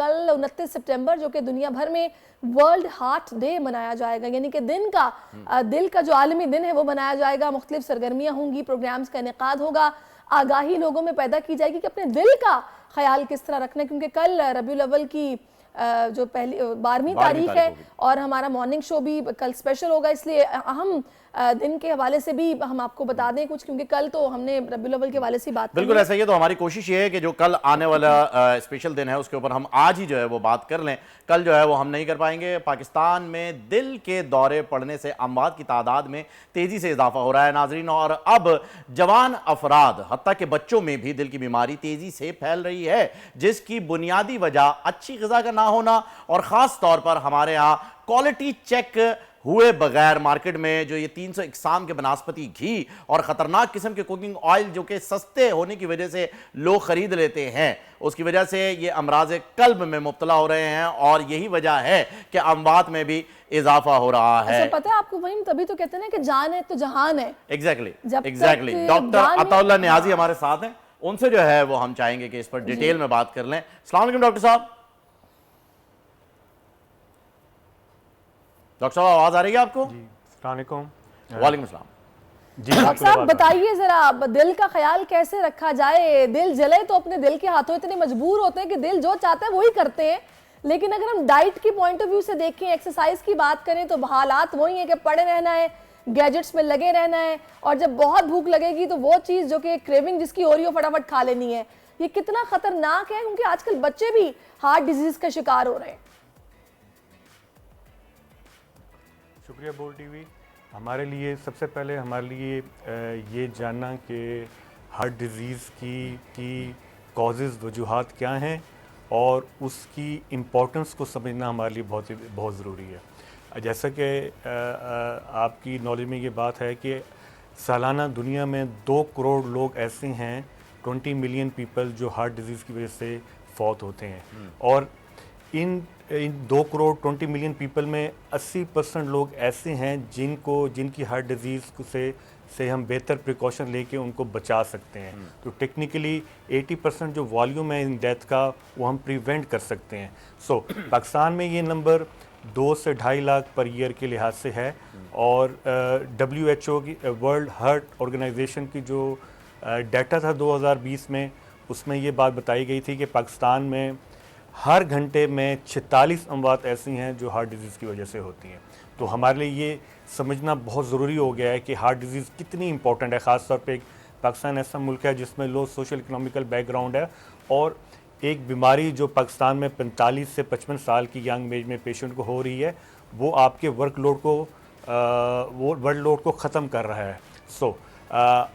کل 29 سپٹمبر جو کہ دنیا بھر میں ورلڈ ہارٹ ڈے منایا جائے گا، یعنی کہ دل کا جو عالمی دن ہے وہ منایا جائے گا. مختلف سرگرمیاں ہوں گی، پروگرامز کا انعقاد ہوگا، آگاہی لوگوں میں پیدا کی جائے گی کہ اپنے دل کا خیال کس طرح رکھنا ہے، کیونکہ کل ربیع الاول کی جو پہلی 12ویں تاریخ ہے اور ہمارا مارننگ شو بھی کل اسپیشل ہوگا، اس لیے اہم دن کے حوالے سے بھی ہم آپ کو بتا دیں کچھ، کیونکہ کل تو ہم نے ربیع الاول کے حوالے سے بات بالکل ایسا ہی ہے. تو ہماری کوشش یہ ہے کہ جو کل آنے والا اسپیشل دن ہے اس کے اوپر ہم آج ہی جو ہے وہ بات کر لیں. کل جو ہے وہ ہم نہیں کر پائیں گے. پاکستان میں دل کے دورے پڑنے سے اموات کی تعداد میں تیزی سے اضافہ ہو رہا ہے ناظرین، اور اب جوان افراد حتیٰ کہ بچوں میں بھی دل کی بیماری تیزی سے پھیل رہی ہے، جس کی بنیادی وجہ اچھی غذا کا نہ ہونا اور خاص طور پر ہمارے ہاں کوالٹی چیک ہوئے بغیر مارکیٹ میں جو یہ 300 اقسام کے بناسپتی گھی اور خطرناک قسم کے کوکنگ آئل جو کہ سستے ہونے کی وجہ سے لوگ خرید لیتے ہیں، اس کی وجہ سے یہ امراض قلب میں مبتلا ہو رہے ہیں، اور یہی وجہ ہے کہ اموات میں بھی اضافہ ہو رہا ہے. پتہ ہے آپ کو وہیں تبھی تو کہتے ہیں نا کہ جان ہے تو جہان ہے. ایگزیکٹلی. ڈاکٹر عطا اللہ نیازی ہمارے ساتھ ہیں، ان سے جو ہے وہ ہم چاہیں گے کہ اس پر ڈیٹیل میں بات کر لیں. السلام علیکم ڈاکٹر صاحب. ڈاکٹر صاحب آواز آ رہی ہے آپ کو؟ جی السلام علیکم. وعلیکم السلام. جی ڈاکٹر صاحب بتائیے ذرا دل کا خیال کیسے رکھا جائے؟ دل جلے تو اپنے دل کے ہاتھوں اتنے مجبور ہوتے ہیں کہ دل جو چاہتا ہے وہی کرتے ہیں، لیکن اگر ہم ڈائٹ کی پوائنٹ آف ویو سے دیکھیں، ایکسرسائز کی بات کریں تو حالات وہی ہیں کہ پڑے رہنا ہے، گیجٹس میں لگے رہنا ہے، اور جب بہت بھوک لگے گی تو وہ چیز جو کہ کریونگ جس کی ہو رہی ہو فٹافٹ کھا لینی ہے. یہ کتنا خطرناک ہے، کیونکہ آج کل بچے بھی ہارٹ ڈیزیز کا شکار ہو رہے ہیں. شکریہ بول ٹی وی. ہمارے لیے سب سے پہلے ہمارے لیے یہ جاننا کہ ہارٹ ڈیزیز کی کازز وجوہات کیا ہیں اور اس کی امپورٹنس کو سمجھنا ہمارے لیے بہت ضروری ہے. جیسا کہ آپ کی نالج میں یہ بات ہے کہ سالانہ دنیا میں 2 کروڑ لوگ ایسے ہیں، 20 ملین پیپل جو ہارٹ ڈیزیز کی وجہ سے فوت ہوتے ہیں، اور ان 2 کروڑ 20 ملین پیپل میں 80% لوگ ایسے ہیں جن کی ہارٹ ڈیزیز سے ہم بہتر پریکاشن لے کے ان کو بچا سکتے ہیں. تو ٹیکنیکلی 80% جو والیوم ہے ان ڈیتھ کا وہ ہم پریونٹ کر سکتے ہیں. پاکستان میں یہ نمبر 2 سے 2.5 لاکھ پر ایئر کے لحاظ سے ہے، اور WHO کی ورلڈ ہارٹ آرگنائزیشن کی جو ڈیٹا تھا 2020 میں، اس میں یہ بات بتائی گئی تھی کہ پاکستان میں ہر گھنٹے میں 46 اموات ایسی ہیں جو ہارٹ ڈیزیز کی وجہ سے ہوتی ہیں. تو ہمارے لیے یہ سمجھنا بہت ضروری ہو گیا ہے کہ ہارٹ ڈیزیز کتنی امپورٹنٹ ہے. خاص طور پہ پاکستان ایسا ملک ہے جس میں لو سوشل اکنامیکل بیک گراؤنڈ ہے، اور ایک بیماری جو پاکستان میں 45 سے 55 سال کی ینگ ایج میں پیشنٹ کو ہو رہی ہے، وہ آپ کے ورک لوڈ کو ختم کر رہا ہے.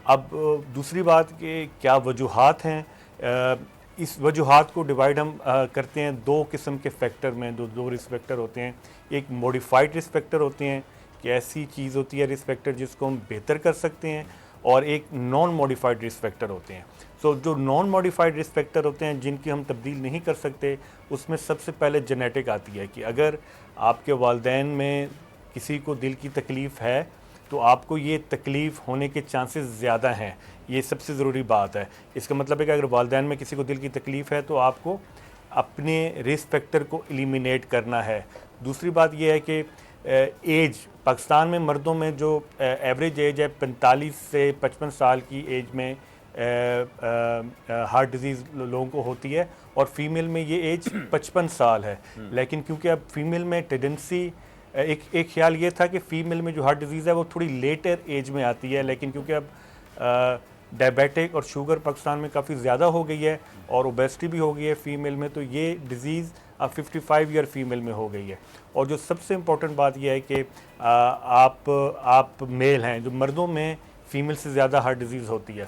اب دوسری بات کہ کیا وجوہات ہیں. اس وجوہات کو ڈیوائیڈ ہم کرتے ہیں 2 قسم کے فیکٹر میں. 2 رسک فیکٹر ہوتے ہیں. ایک موڈیفائڈ رسک فیکٹر ہوتے ہیں کہ ایسی چیز ہوتی ہے رسک فیکٹر جس کو ہم بہتر کر سکتے ہیں، اور ایک نان موڈیفائڈ رسک فیکٹر ہوتے ہیں. جو نان موڈیفائڈ رسک فیکٹر ہوتے ہیں جن کی ہم تبدیل نہیں کر سکتے، اس میں سب سے پہلے جینیٹک آتی ہے کہ اگر آپ کے والدین میں کسی کو دل کی تکلیف ہے تو آپ کو یہ تکلیف ہونے کے چانسز زیادہ ہیں. یہ سب سے ضروری بات ہے. اس کا مطلب ہے کہ اگر والدین میں کسی کو دل کی تکلیف ہے تو آپ کو اپنے رسک فیکٹر کو ایلیمینیٹ کرنا ہے. دوسری بات یہ ہے کہ ایج پاکستان میں مردوں میں جو ایوریج ایج ہے 45 سے 55 سال کی ایج میں ہارٹ ڈیزیز لوگوں کو ہوتی ہے، اور فیمیل میں یہ ایج 55 سال ہے. لیکن کیونکہ اب فیمیل میں ٹینڈنسی ایک خیال یہ تھا کہ فیمیل میں جو ہارٹ ڈیزیز ہے وہ تھوڑی لیٹر ایج میں آتی ہے، لیکن کیونکہ اب ڈائبیٹک اور شوگر پاکستان میں کافی زیادہ ہو گئی ہے اور اوبیسٹی بھی ہو گئی ہے فیمیل میں، تو یہ ڈیزیز اب 55 ایئر فیمیل میں ہو گئی ہے. اور جو سب سے امپورٹنٹ بات یہ ہے کہ آپ میل ہیں، جو مردوں میں فیمیل سے زیادہ ہارٹ ڈیزیز ہوتی ہے.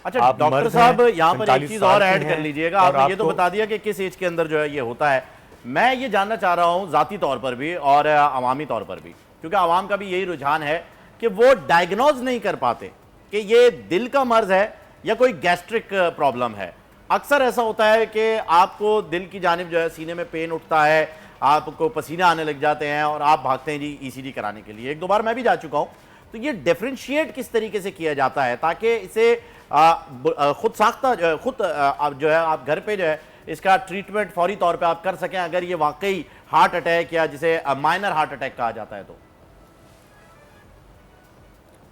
اچھا ڈاکٹر صاحب یہاں پر ایک چیز اور ایڈ کر لیجئے گا. آپ نے یہ تو بتا دیا کہ کس ایج کے اندر جو ہے یہ ہوتا ہے. میں یہ جاننا چاہ رہا ہوں ذاتی طور پر بھی اور عوامی طور پر بھی، کیونکہ عوام کا بھی یہی رجحان ہے کہ وہ ڈائیگنوز نہیں کر پاتے کہ یہ دل کا مرض ہے یا کوئی گیسٹرک پرابلم ہے. اکثر ایسا ہوتا ہے کہ آپ کو دل کی جانب جو ہے سینے میں پین اٹھتا ہے، آپ کو پسینے آنے لگ جاتے ہیں اور آپ بھاگتے ہیں جی ECG کرانے کے لیے. 1-2 بار میں بھی جا چکا ہوں. تو یہ ڈیفرینشیٹ کس طریقے سے کیا جاتا ہے تاکہ اسے خود ساختہ جو ہے آپ گھر پہ جو ہے اس کا ٹریٹمنٹ فوری طور پہ آپ کر سکیں اگر یہ واقعی ہارٹ اٹیک یا جسے مائنر ہارٹ اٹیک کہا جاتا ہے تو؟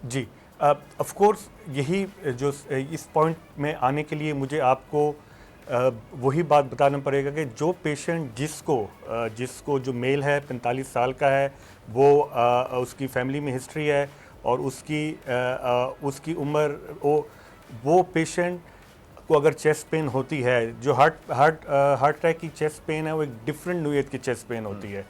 جی آف کورس یہی جو اس پوائنٹ میں آنے کے لیے مجھے آپ کو وہی بات بتانا پڑے گا کہ جو پیشنٹ جس کو جو میل ہے 45 سال کا ہے، وہ اس کی فیملی میں ہسٹری ہے اور اس کی عمر، وہ پیشنٹ کو اگر چیسٹ پین ہوتی ہے، جو ہارٹ اٹیک کی چیسٹ پین ہے وہ ایک ڈفرینٹ نوعیت کی چیسٹ پین ہوتی ہے.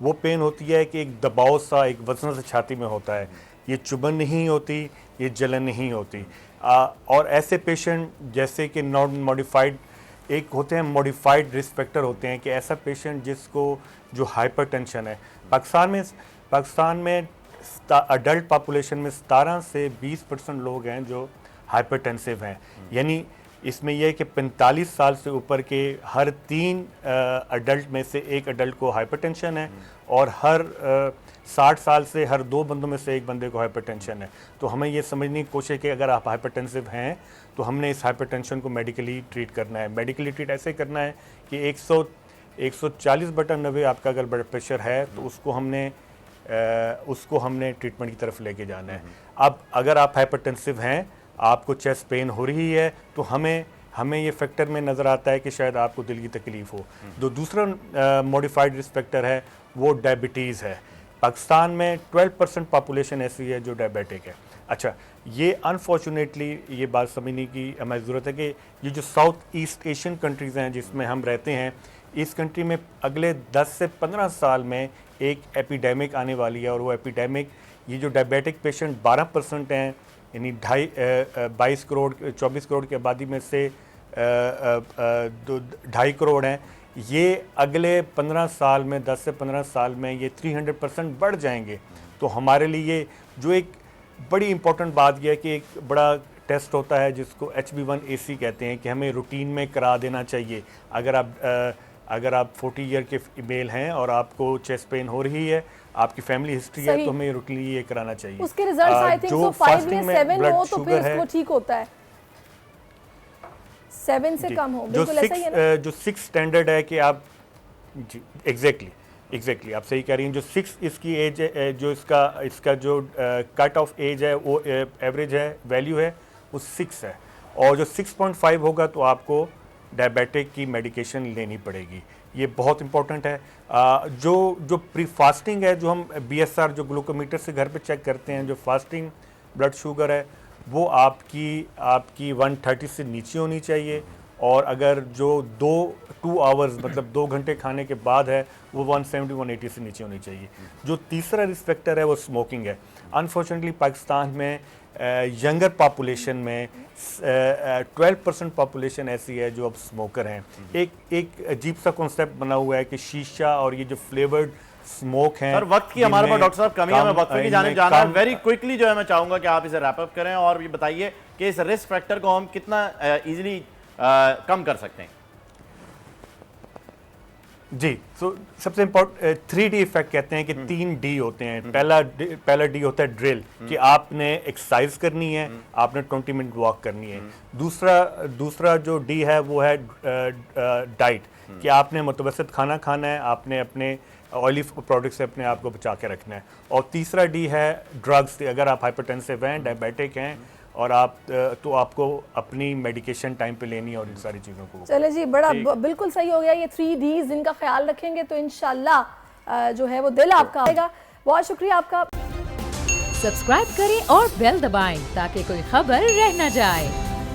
وہ پین ہوتی ہے کہ ایک دباؤ سا، ایک وزن سے چھاتی میں ہوتا ہے. یہ چبھن نہیں ہوتی، یہ جلن نہیں ہوتی. اور ایسے پیشنٹ جیسے کہ نان موڈیفائڈ ایک ہوتے ہیں، موڈیفائڈ رسک فیکٹر ہوتے ہیں، کہ ایسا پیشنٹ جس کو جو ہائپر ٹینشن ہے. پاکستان میں اڈلٹ پاپولیشن میں 17 سے 20% لوگ ہیں جو ہائپر ٹینسو ہیں. یعنی اس میں یہ ہے کہ 45 سال سے اوپر کے ہر 3 اڈلٹ میں سے ایک اڈلٹ کو ہائپر ٹینشن ہے، اور ہر 60 سال سے ہر 2 بندوں میں سے ایک بندے کو ہائپر ٹینشن ہے. تو ہمیں یہ سمجھنے کی کوشش کہ اگر آپ ہائپر ٹینسو ہیں تو ہم نے اس ہائپر ٹینشن کو میڈیکلی ٹریٹ کرنا ہے. میڈیکلی ٹریٹ ایسے کرنا ہے کہ 140/90 آپ کا اگر بلڈ پریشر ہے تو اس کو ہم نے ٹریٹمنٹ کی طرف لے کے جانا ہے. اب اگر آپ ہائپر ٹینسو ہیں، آپ کو چیسٹ پین ہو رہی ہے، تو ہمیں یہ فیکٹر میں نظر آتا ہے کہ شاید آپ کو دل کی تکلیف ہو. دوسرا موڈیفائڈ رسک فیکٹر ہے وہ ڈائبٹیز ہے. پاکستان میں 12% پاپولیشن ایسی ہے جو ڈائبیٹک ہے. اچھا، یہ انفارچونیٹلی یہ بات سمجھنے کی ہمیں ضرورت ہے کہ یہ جو ساؤتھ ایسٹ ایشین کنٹریز ہیں جس میں ہم رہتے ہیں، اس کنٹری میں اگلے 10 سے 15 سال میں ایک ایپیڈیمک آنے والی ہے. اور وہ ایپیڈیمک، یہ جو ڈائبیٹک پیشنٹ 12% ہیں، یعنی 24 کروڑ کی آبادی میں سے 2.5 کروڑ ہیں. یہ اگلے 15 سال میں، 10 سے 15 سال میں یہ 300% بڑھ جائیں گے. تو ہمارے لیے جو ایک بڑی امپورٹنٹ بات یہ ہے کہ ایک بڑا ٹیسٹ ہوتا ہے جس کو HB1AC کہتے ہیں، کہ ہمیں روٹین میں کرا دینا چاہیے. اگر آپ 40 ایئر کے میل ہیں اور آپ کو چیسٹ پین ہو رہی ہے، آپ کی فیملی ہسٹری ہے، تو ہمیں روٹین یہ کرانا چاہیے. اس کے ریزلٹس آئی تھنک سو 5 یا 7 ہو تو پھر اس کو ٹھیک ہوتا ہے. 7 سے کم ہو، بالکل ایسا ہی ہے نا. جو 6 سٹینڈرڈ ہے کہ آپ، جی ایگزیکٹلی آپ صحیح کہہ رہی ہیں. جو 6 اس کی ایج ہے، جو اس کا جو کٹ آف ایج ہے، وہ ایوریج ہے، ویلیو ہے، وہ 6 ہے. اور جو 6.5 ہوگا تو آپ کو ڈائبیٹک کی میڈیکیشن لینی پڑے گی. یہ بہت امپورٹنٹ ہے. جو پری فاسٹنگ ہے، جو ہم BSR جو گلوکومیٹر سے گھر پہ چیک کرتے ہیں، جو فاسٹنگ بلڈ شوگر ہے، وہ آپ کی 130 سے نیچے ہونی چاہیے. اور اگر جو 2 آورز مطلب 2 گھنٹے کھانے کے بعد ہے، وہ 170 180 سے نیچے ہونی چاہیے. جو تیسرا رسک فیکٹر ہے وہ اسموکنگ ہے. انفارچونیٹلی پاکستان میں ینگر پاپولیشن میں 12% پاپولیشن ایسی ہے جو اب اسموکر ہیں. ایک عجیب سا کنسیپٹ بنا ہوا ہے کہ شیشہ اور یہ جو فلیورڈ اسموک ہیں. سر وقت کی ہمارے پاس ڈاکٹر صاحب کمی ہے، میں وقفے کی جانب جانا ہے. ویری کوئکلی جو ہے میں چاہوں گا کہ آپ اسے ریپ اپ کریں اور یہ بتائیے کہ اس رسک فیکٹر کو ہم کتنا ایزیلی کم کر سکتے ہیں. جی، سب سے امپورٹنٹ 3D ایفیکٹ کہتے ہیں کہ 3 D ہوتے ہیں. پہلا D ہوتا ہے ڈرل، کہ آپ نے ایکسرسائز کرنی ہے، آپ نے 20 منٹ واک کرنی ہے. دوسرا جو D ہے وہ ہے ڈائٹ، کہ آپ نے متوسط کھانا کھانا ہے، آپ نے اپنے آئلی پروڈکٹ سے اپنے آپ کو بچا کے رکھنا ہے. اور تیسرا D ہے ڈرگس. اگر آپ ہائپر ٹینسو ہیں، ڈائبیٹک ہیں، اور آپ کو اپنی میڈیکیشن ٹائم پہ لینی ہے اور ان ساری چیزوں کو. چلے جی، بڑا بالکل صحیح ہو گیا. یہ 3 Ds جن کا خیال رکھیں گے تو انشاءاللہ جو ہے وہ دل آپ کا آئے گا. بہت شکریہ آپ کا. سبسکرائب کریں اور بیل دبائیں تاکہ کوئی خبر رہ نہ جائے.